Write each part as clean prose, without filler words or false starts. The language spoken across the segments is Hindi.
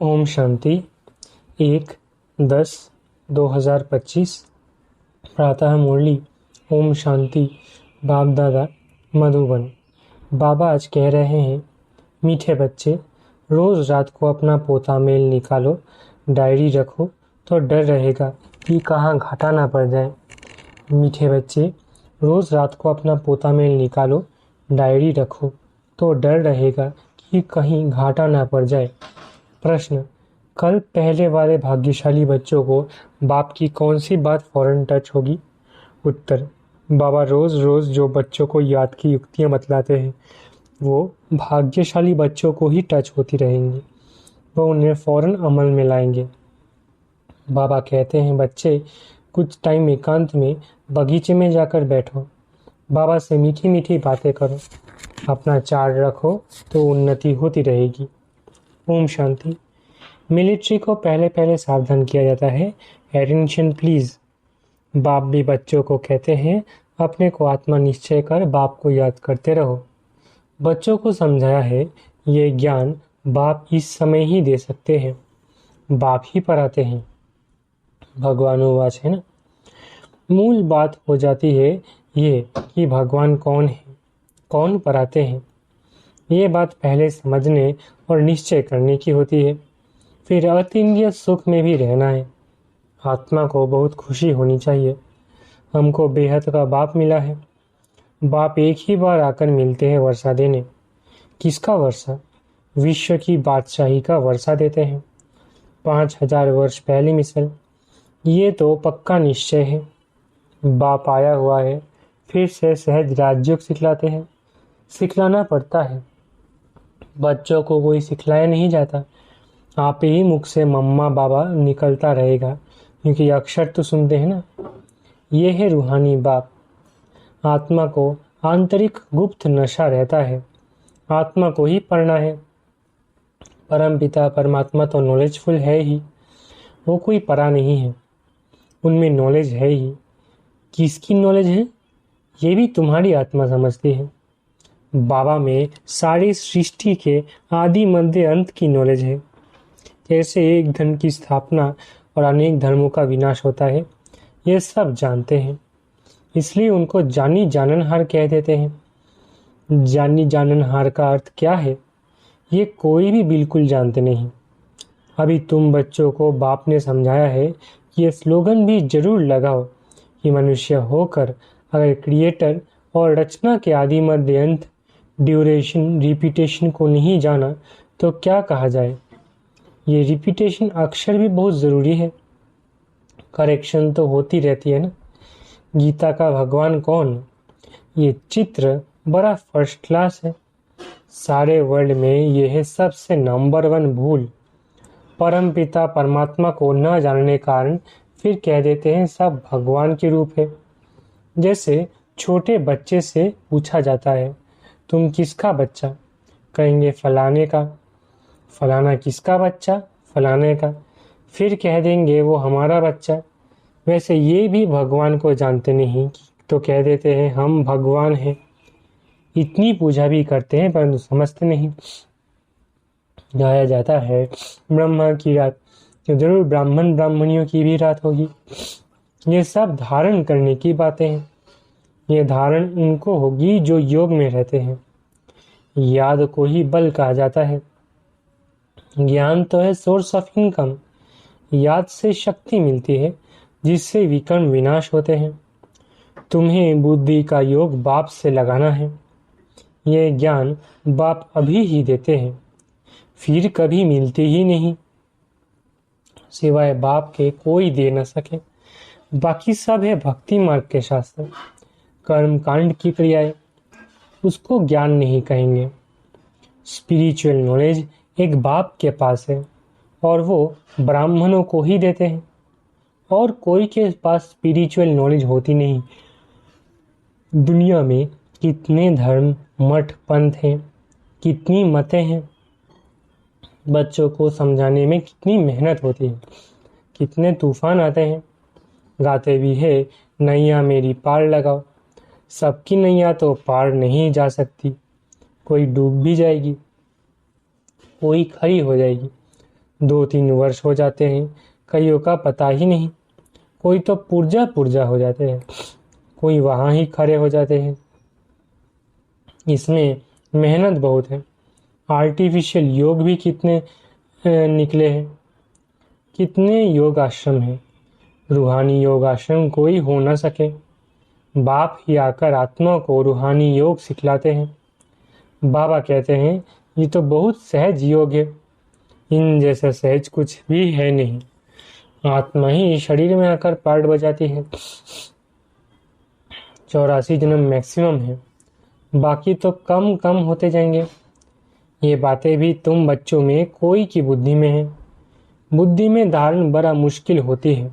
ओम शांति 1/10/2025 प्रातः मुरली। ओम शांति। बाप दादा मधुबन। बाबा आज कह रहे हैं, मीठे बच्चे, रोज रात को अपना पोता मेल निकालो, डायरी रखो तो डर रहेगा कि कहाँ घाटा ना पड़ जाए। मीठे बच्चे, रोज रात को अपना पोता मेल निकालो, डायरी रखो तो डर रहेगा कि कहीं घाटा ना पड़ जाए। प्रश्न: कल पहले वाले भाग्यशाली बच्चों को बाप की कौन सी बात फौरन टच होगी? उत्तर: बाबा रोज रोज जो बच्चों को याद की युक्तियां बतलाते हैं वो भाग्यशाली बच्चों को ही टच होती रहेंगी। वो उन्हें फौरन अमल में लाएंगे। बाबा कहते हैं, बच्चे कुछ टाइम एकांत में बगीचे में जाकर बैठो, बाबा से मीठी मीठी बातें करो, अपना चार्ट रखो तो उन्नति होती रहेगी। ओम शांति। मिलिट्री को पहले पहले सावधान किया जाता है, अटेंशन प्लीज। बाप भी बच्चों को कहते हैं, अपने को आत्मा निश्चय कर बाप को याद करते रहो। बच्चों को समझाया है, ये ज्ञान बाप इस समय ही दे सकते हैं, बाप ही पढ़ाते हैं। भगवानुवाच है ना। मूल बात हो जाती है ये कि भगवान कौन है, कौन पढ़ाते हैं। ये बात पहले समझने और निश्चय करने की होती है। फिर अतीन्द्रिय सुख में भी रहना है। आत्मा को बहुत खुशी होनी चाहिए, हमको बेहद का बाप मिला है। बाप एक ही बार आकर मिलते हैं वर्षा देने। किसका वर्षा? विश्व की बादशाही का वर्षा देते हैं। 5000 वर्ष पहली मिसल। ये तो पक्का निश्चय है। बाप आया हुआ है, फिर से सहज राजयोग सिखलाते हैं। सिखलाना पड़ता है, बच्चों को कोई सिखलाया नहीं जाता। आप ही मुख से मम्मा बाबा निकलता रहेगा, क्योंकि अक्षर तो सुनते हैं ना। ये है रूहानी बाप। आत्मा को आंतरिक गुप्त नशा रहता है, आत्मा को ही पढ़ना है। परम पिता परमात्मा तो नॉलेजफुल है ही, वो कोई परा नहीं है, उनमें नॉलेज है ही। किसकी नॉलेज है? ये भी तुम्हारी आत्मा समझती है। बाबा में सारी सृष्टि के आदि मध्य अंत की नॉलेज है। कैसे एक धर्म की स्थापना और अनेक धर्मों का विनाश होता है, ये सब जानते हैं। इसलिए उनको जानी जाननहार कह देते हैं। जानी जाननहार का अर्थ क्या है, ये कोई भी बिल्कुल जानते नहीं। अभी तुम बच्चों को बाप ने समझाया है कि ये स्लोगन भी जरूर लगाओ कि मनुष्य होकर अगर क्रिएटर और रचना के आदि मध्य अंत, ड्यूरेशन, रिपीटेशन को नहीं जाना तो क्या कहा जाए। ये रिपीटेशन अक्षर भी बहुत ज़रूरी है। करेक्शन तो होती रहती है ना। गीता का भगवान कौन? ये चित्र बड़ा फर्स्ट क्लास है। सारे वर्ल्ड में ये है सबसे नंबर 1 भूल। परम पिता परमात्मा को न जानने कारण फिर कह देते हैं सब भगवान के रूप है। जैसे छोटे बच्चे से पूछा जाता है, तुम किसका बच्चा? कहेंगे फलाने का। फलाना किसका बच्चा? फलाने का। फिर कह देंगे वो हमारा बच्चा। वैसे ये भी भगवान को जानते नहीं तो कह देते हैं हम भगवान हैं। इतनी पूजा भी करते हैं परंतु समझते नहीं। गाया जाता है ब्रह्मा की रात, तो जरूर ब्राह्मण ब्राह्मणियों की भी रात होगी। ये सब धारण करने की बातें हैं। ये धारण उनको होगी जो योग में रहते हैं। याद को ही बल कहा जाता है। ज्ञान तो है सोर्स ऑफ इनकम। याद से शक्ति मिलती है जिससे विकर्म विनाश होते हैं। तुम्हें बुद्धि का योग बाप से लगाना है। यह ज्ञान बाप अभी ही देते हैं, फिर कभी मिलती ही नहीं। सिवाय बाप के कोई दे न सके। बाकी सब है भक्ति मार्ग के शास्त्र, कर्म कांड की क्रियाएं, उसको ज्ञान नहीं कहेंगे। स्पिरिचुअल नॉलेज एक बाप के पास है और वो ब्राह्मणों को ही देते हैं, और कोई के पास स्पिरिचुअल नॉलेज होती नहीं। दुनिया में कितने धर्म, मठ, पंथ हैं, कितनी मतें हैं। बच्चों को समझाने में कितनी मेहनत होती है, कितने तूफान आते हैं। गाते भी है नैया मेरी पार लगाओ। सबकी नैया तो पार नहीं जा सकती, कोई डूब भी जाएगी, कोई खड़ी हो जाएगी। 2-3 वर्ष हो जाते हैं, कईयों का पता ही नहीं। कोई तो पुर्जा पुर्जा हो जाते हैं, कोई वहाँ ही खड़े हो जाते हैं। इसमें मेहनत बहुत है। आर्टिफिशियल योग भी कितने निकले हैं, कितने योग आश्रम हैं। रूहानी योग आश्रम कोई हो न सके। बाप ही आकर आत्मा को रूहानी योग सिखलाते हैं। बाबा कहते हैं ये तो बहुत सहज योग है। इन जैसा सहज कुछ भी है नहीं। आत्मा ही शरीर में आकर पार्ट बजाती है। 84 जन्म मैक्सिमम है, बाकी तो कम कम होते जाएंगे। ये बातें भी तुम बच्चों में कोई की बुद्धि में है। बुद्धि में धारण बड़ा मुश्किल होती है।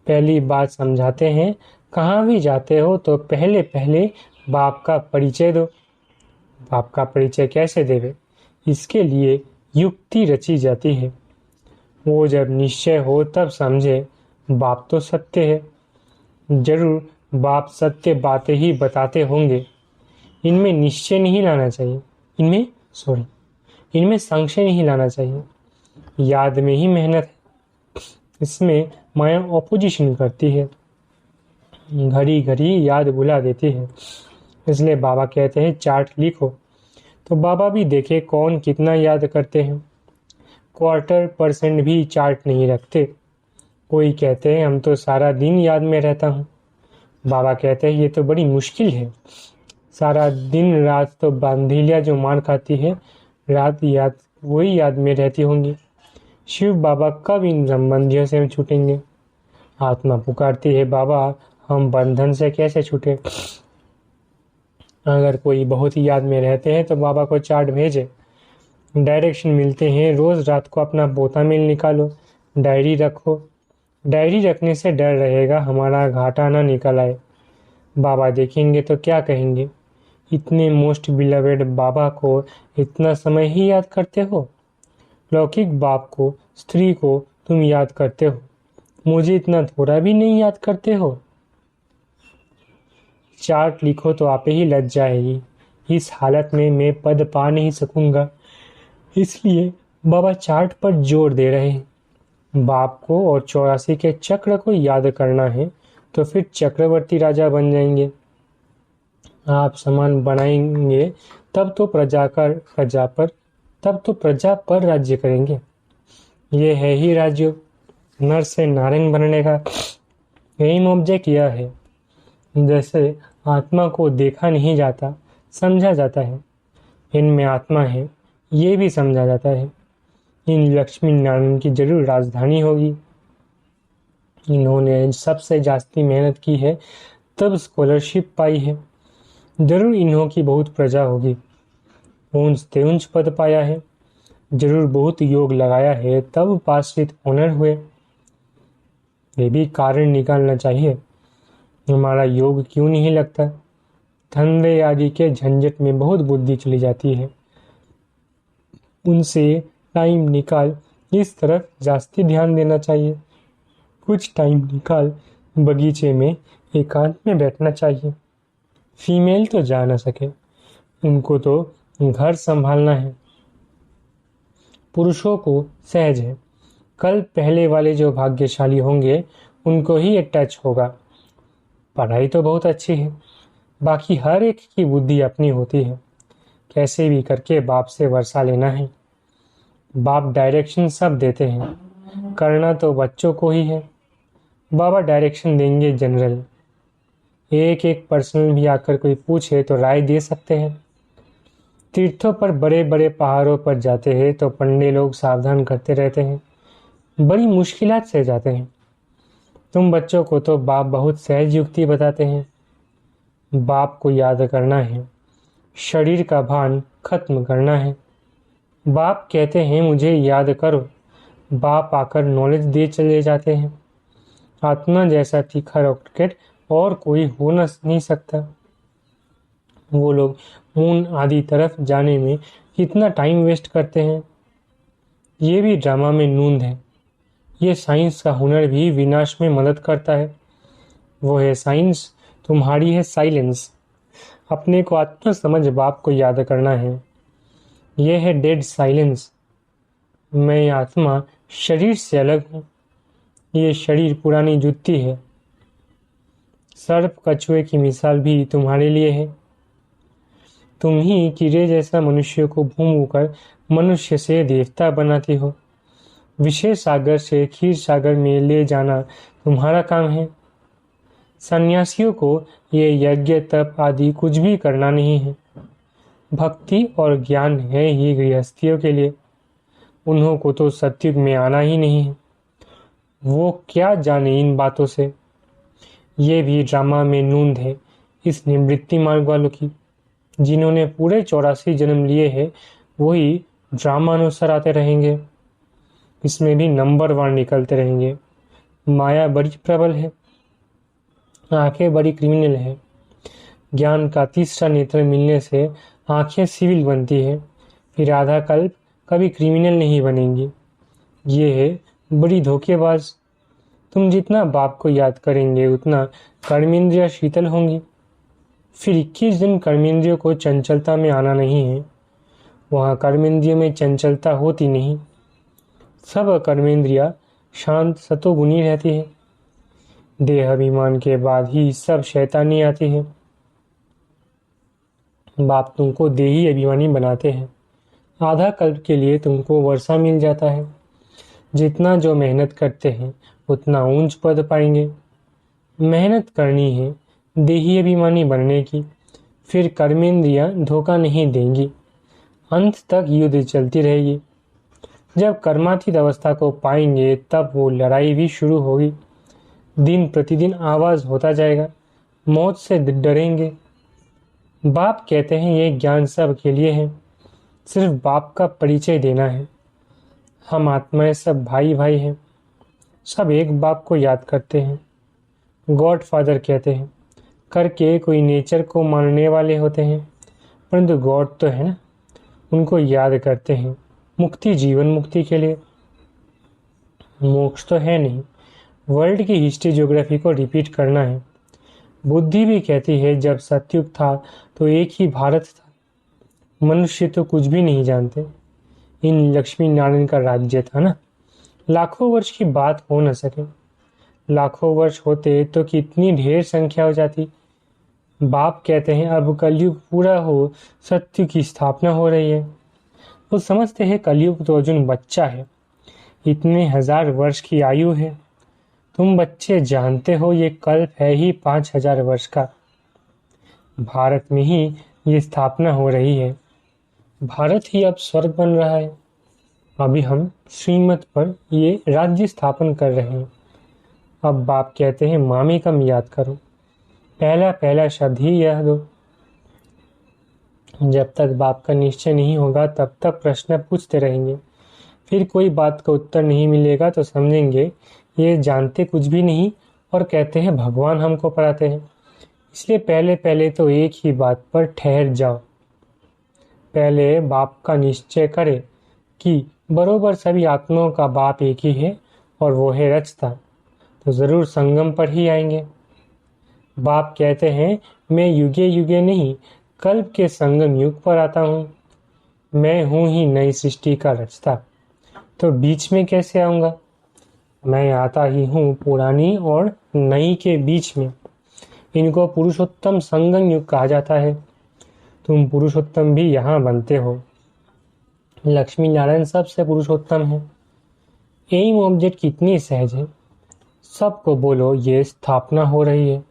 पहली बात समझाते हैं, कहाँ भी जाते हो तो पहले पहले बाप का परिचय दो। बाप का परिचय कैसे देवे, इसके लिए युक्ति रची जाती है। वो जब निश्चय हो तब समझे बाप तो सत्य है। जरूर बाप सत्य बातें ही बताते होंगे। इनमें निश्चय नहीं लाना चाहिए, इनमें संशय नहीं लाना चाहिए। याद में ही मेहनत है। इसमें माया ऑपोजिशन करती है, घड़ी घड़ी याद भुला देती है। इसलिए बाबा कहते हैं चार्ट लिखो, तो बाबा भी देखे कौन कितना याद करते हैं। 1/4% भी चार्ट नहीं रखते। कोई कहते हैं हम तो सारा दिन याद में रहता हूँ। बाबा कहते हैं ये तो बड़ी मुश्किल है। सारा दिन रात तो बांधीलिया जो मार खाती है, रात याद वही याद में रहती होंगी। शिव बाबा कब इन संबंधियों से छूटेंगे। आत्मा पुकारती है, बाबा हम बंधन से कैसे छूटे। अगर कोई बहुत ही याद में रहते हैं तो बाबा को चार्ट भेजे। डायरेक्शन मिलते हैं, रोज रात को अपना बोता मेल निकालो, डायरी रखो। डायरी रखने से डर रहेगा हमारा घाटा ना निकल आए। बाबा देखेंगे तो क्या कहेंगे, इतने मोस्ट बिलवेड बाबा को इतना समय ही याद करते हो। लौकिक बाप को, स्त्री को तुम याद करते हो, मुझे इतना थोड़ा भी नहीं याद करते हो। चार्ट लिखो तो आपे ही लग जाएगी। इस हालत में मैं पद पा नहीं सकूंगा। इसलिए बाबा चार्ट पर जोर दे रहे हैं। बाप को और 84 के चक्र को याद करना है तो फिर चक्रवर्ती राजा बन जाएंगे। आप समान बनाएंगे तब तो प्रजा पर राज्य करेंगे। ये है ही राजयोग। नर से नारायण बनने का एम ऑब्जेक्ट यह है। जैसे आत्मा को देखा नहीं जाता, समझा जाता है। इनमें आत्मा है, ये भी समझा जाता है। इन लक्ष्मी नारायण की जरूर राजधानी होगी। इन्होंने सबसे जास्ती मेहनत की है तब स्कॉलरशिप पाई है। जरूर इन्हों की बहुत प्रजा होगी, ऊंच ते ऊंच पद पाया है। जरूर बहुत योग लगाया है तब पास विद ऑनर हुए। ये भी कारण निकालना चाहिए, हमारा योग क्यों नहीं लगता। धंधे आदि के झंझट में बहुत बुद्धि चली जाती है। उनसे टाइम निकाल इस तरफ जास्ती ध्यान देना चाहिए। कुछ टाइम निकाल बगीचे में एकांत में बैठना चाहिए। फीमेल तो जा ना सके, उनको तो घर संभालना है। पुरुषों को सहज है, कल पहले वाले जो भाग्यशाली होंगे उनको ही अटैच होगा। पढ़ाई तो बहुत अच्छी है, बाकी हर एक की बुद्धि अपनी होती है। कैसे भी करके बाप से वर्षा लेना है। बाप डायरेक्शन सब देते हैं, करना तो बच्चों को ही है। बाबा डायरेक्शन देंगे जनरल, एक एक पर्सनल भी आकर कोई पूछे तो राय दे सकते हैं। तीर्थों पर बड़े बड़े पहाड़ों पर जाते हैं तो पंडे लोग सावधान करते रहते हैं, बड़ी मुश्किलात से जाते हैं। तुम बच्चों को तो बाप बहुत सहज युक्ति बताते हैं। बाप को याद करना है, शरीर का भान खत्म करना है। बाप कहते हैं मुझे याद करो, बाप आकर नॉलेज दे चले जाते हैं। आत्मा जैसा तीखा रॉकेट और कोई हो नहीं सकता। वो लोग मून आदि तरफ जाने में कितना टाइम वेस्ट करते हैं। ये भी ड्रामा में नूंद है। ये साइंस का हुनर भी विनाश में मदद करता है। वो है साइंस, तुम्हारी है साइलेंस। अपने को आत्मा समझ बाप को याद करना है। ये है डेड साइलेंस। मैं आत्मा शरीर से अलग हूँ। ये शरीर पुरानी जुत्ती है। सर्प कछुए की मिसाल भी तुम्हारे लिए है। तुम ही कीड़े जैसा मनुष्य को भूम कर मनुष्य से देवता बनाती हो। विशेष सागर से क्षीर सागर में ले जाना तुम्हारा काम है। सन्यासियों को ये यज्ञ तप आदि कुछ भी करना नहीं है। भक्ति और ज्ञान है ही गृहस्थियों के लिए। उन्हों को तो सत्युग में आना ही नहीं है। वो क्या जाने इन बातों से। ये भी ड्रामा में नूंद है इस निवृत्ति मार्ग वालों की। जिन्होंने पूरे 84 जन्म लिए हैं वही ड्रामा अनुसार आते रहेंगे। इसमें भी नंबर 1 निकलते रहेंगे। माया बड़ी प्रबल है। आंखें बड़ी क्रिमिनल है। ज्ञान का तीसरा नेत्र मिलने से आंखें सिविल बनती है। फिर आधा कल्प कभी क्रिमिनल नहीं बनेंगी। ये है बड़ी धोखेबाज। तुम जितना बाप को याद करेंगे उतना कर्मेंद्रियां शीतल होंगी। फिर 21 दिन कर्मेंद्रियों को चंचलता में आना नहीं है। वहाँ कर्मेंद्रियों में चंचलता होती नहीं। सब कर्मेंद्रियां शांत सतोगुणी रहती है। देह अभिमान के बाद ही सब शैतानी आती है। बाप तुमको देही अभिमानी बनाते हैं। आधा कल्प के लिए तुमको वर्षा मिल जाता है। जितना जो मेहनत करते हैं उतना ऊंच पद पाएंगे। मेहनत करनी है देही अभिमानी बनने की। फिर कर्मेंद्रियां धोखा नहीं देंगी। अंत तक युद्ध चलती रहेगी। जब कर्मातीत अवस्था को पाएंगे तब वो लड़ाई भी शुरू होगी। दिन प्रतिदिन आवाज होता जाएगा। मौत से डरेंगे। बाप कहते हैं ये ज्ञान सब के लिए है। सिर्फ बाप का परिचय देना है। हम आत्माएं सब भाई भाई हैं। सब एक बाप को याद करते हैं। गॉड फादर कहते हैं करके कोई नेचर को मानने वाले होते हैं, परंतु गॉड तो है ना, उनको याद करते हैं मुक्ति जीवन मुक्ति के लिए। मोक्ष तो है नहीं, वर्ल्ड की हिस्ट्री ज्योग्राफी को रिपीट करना है। बुद्धि भी कहती है जब सतयुग था तो एक ही भारत था। मनुष्य तो कुछ भी नहीं जानते। इन लक्ष्मी नारायण का राज्य था ना। लाखों वर्ष की बात हो न सके। लाखों वर्ष होते तो कितनी ढेर संख्या हो जाती। बाप कहते हैं अब कलयुग पूरा हो, सत्य की स्थापना हो रही है। वो समझते हैं कलयुग तो अर्जुन बच्चा है। इतने हजार वर्ष की आयु है। तुम बच्चे जानते हो ये कल्प है ही 5000 वर्ष का। भारत में ही ये स्थापना हो रही है। भारत ही अब स्वर्ग बन रहा है। अभी हम श्रीमत पर ये राज्य स्थापन कर रहे हैं। अब बाप कहते हैं मामी कम याद करो। पहला पहला शब्द ही यह दो। जब तक बाप का निश्चय नहीं होगा तब तक प्रश्न पूछते रहेंगे। फिर कोई बात का उत्तर नहीं मिलेगा तो समझेंगे ये जानते कुछ भी नहीं और कहते हैं भगवान हमको पढ़ाते हैं। इसलिए पहले पहले तो एक ही बात पर ठहर जाओ। पहले बाप का निश्चय करे कि बरोबर सभी आत्माओं का बाप एक ही है और वो है रचता, तो जरूर संगम पर ही आएंगे। बाप कहते हैं मैं युगे युगे नहीं कल्प के संगम युग पर आता हूँ। मैं हूँ ही नई सृष्टि का रचता, तो बीच में कैसे आऊँगा। मैं आता ही हूँ पुरानी और नई के बीच में। इनको पुरुषोत्तम संगम युग कहा जाता है। तुम पुरुषोत्तम भी यहाँ बनते हो। लक्ष्मी नारायण सबसे पुरुषोत्तम है। एम ऑब्जेक्ट कितनी सहज है। सबको बोलो ये स्थापना हो रही है।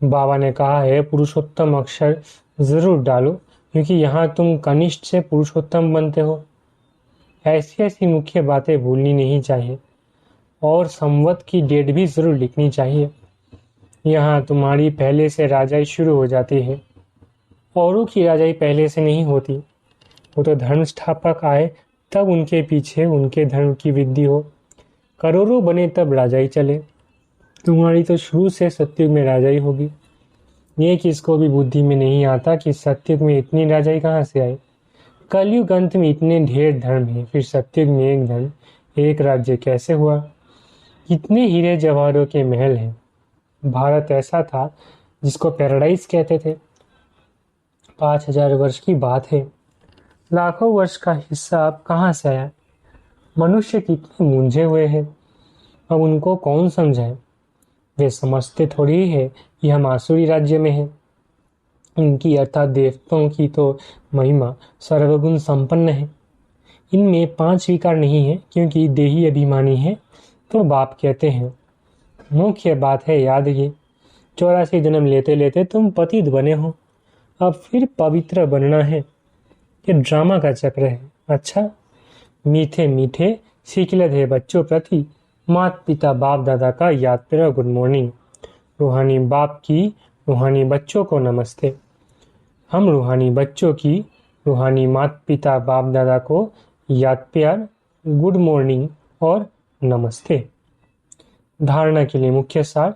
बाबा ने कहा है पुरुषोत्तम अक्षर जरूर डालो क्योंकि यहाँ तुम कनिष्ठ से पुरुषोत्तम बनते हो। ऐसी ऐसी मुख्य बातें भूलनी नहीं चाहिए और संवत की डेट भी जरूर लिखनी चाहिए। यहाँ तुम्हारी पहले से राजाई शुरू हो जाती है। औरों की राजाई पहले से नहीं होती। वो तो धर्म स्थापक आए तब उनके पीछे उनके धर्म की वृद्धि हो। करोड़ों बने तब राजाई चले। तुम्हारी तो शुरू से सतयुग में राजाई होगी। ये किसको भी बुद्धि में नहीं आता कि सतयुग में इतनी राजाई कहाँ से आई। कलयुग अंत में इतने ढेर धर्म है, फिर सतयुग में एक धर्म एक राज्य कैसे हुआ। कितने हीरे जवाहरों के महल हैं। भारत ऐसा था जिसको पैराडाइज कहते थे। 5000 वर्ष की बात है। लाखों वर्ष का हिस्सा अब कहाँ से आया। मनुष्य कितने मूंझे हुए हैं, अब उनको कौन समझाए। वे समझते थोड़ी है कि हम आसुरी राज्य में हैं। इनकी अर्थात देवताओं की तो महिमा सर्वगुण संपन्न है। इनमें 5 विकार नहीं है, क्योंकि देही अभिमानी है तो बाप कहते हैं। मुख्य बात है याद ये, 84 जन्म लेते लेते तुम पतित बने हो, अब फिर पवित्र बनना है। ये ड्रामा का चक्र है। अच्छा, मीठे मीठे सीखलत है बच्चों प्रति माता पिता बाप दादा का याद करो। Good morning. रूहानी बाप की रूहानी बच्चों को नमस्ते। हम रूहानी बच्चों की रूहानी माता पिता बाप दादा को याद प्यार, गुड मॉर्निंग और नमस्ते। धारणा के लिए मुख्य सार।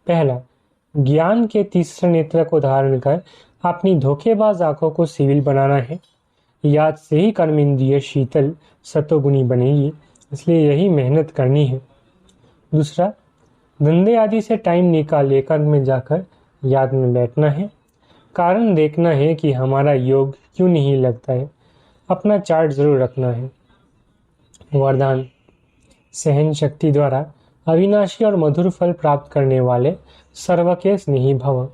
पहला, ज्ञान के तीसरे नेत्र को धारण कर अपनी धोखेबाज आंखों को सिविल बनाना है। याद से ही कर्मेंद्रिय शीतल सतोगुणी बनेगी, इसलिए यही मेहनत करनी है। दूसरा, धंधे आदि से टाइम निकाल एकांत में जाकर याद में बैठना है। कारण देखना है कि हमारा योग क्यों नहीं लगता है। अपना चार्ट जरूर रखना है। वरदान, सहन शक्ति द्वारा अविनाशी और मधुर फल प्राप्त करने वाले सर्व के स्नेही भव।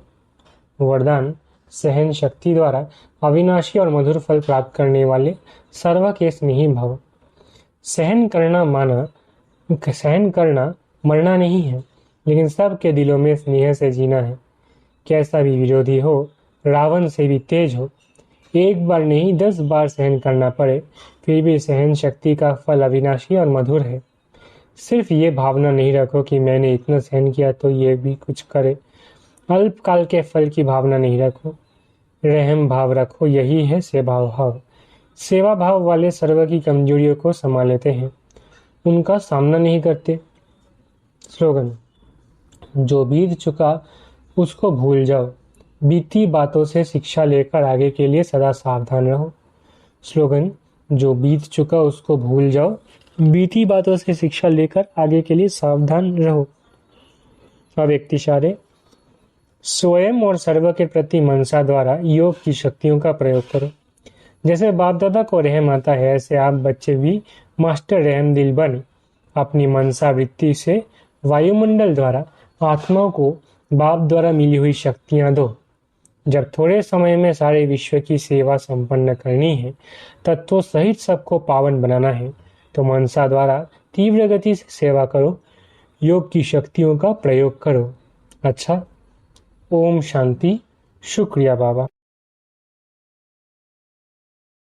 वरदान, सहन शक्ति द्वारा अविनाशी और मधुर फल प्राप्त करने वाले सर्व के स्नेही भव। सहन करना मरना नहीं है, लेकिन सबके दिलों में स्नेह से जीना है। कैसा भी विरोधी हो, रावण से भी तेज हो, एक बार नहीं 10 बार सहन करना पड़े, फिर भी सहन शक्ति का फल अविनाशी और मधुर है। सिर्फ ये भावना नहीं रखो कि मैंने इतना सहन किया तो ये भी कुछ करे। अल्पकाल के फल की भावना नहीं रखो, रहम भाव रखो। यही है सेवा भाव। सेवा भाव वाले सर्व की कमजोरियों को संभाल लेते हैं, उनका सामना नहीं करते। स्लोगन, जो बीत चुका उसको भूल जाओ, बीती बातों से शिक्षा लेकर आगे के लिए सदा सावधान रहो। स्लोगन, जो बीत चुका उसको भूल जाओ, बीती बातों से शिक्षा लेकर आगे के लिए सावधान रहो। अव्यक्त इशारे। स्वयं और सर्व के प्रति मनसा द्वारा योग की शक्तियों का प्रयोग करो। जैसे बाप दादा को रहम आता है, ऐसे आप बच्चे भी मास्टर रहम दिल बने अपनी मनसा वृत्ति से वायुमंडल द्वारा आत्माओं को बाप द्वारा मिली हुई शक्तियां दो। जब थोड़े समय में सारे विश्व की सेवा संपन्न करनी है, तत्वों सहित सबको पावन बनाना है, तो मनसा द्वारा तीव्र गति से सेवा करो, योग की शक्तियों का प्रयोग करो। अच्छा, ओम शांति। शुक्रिया बाबा।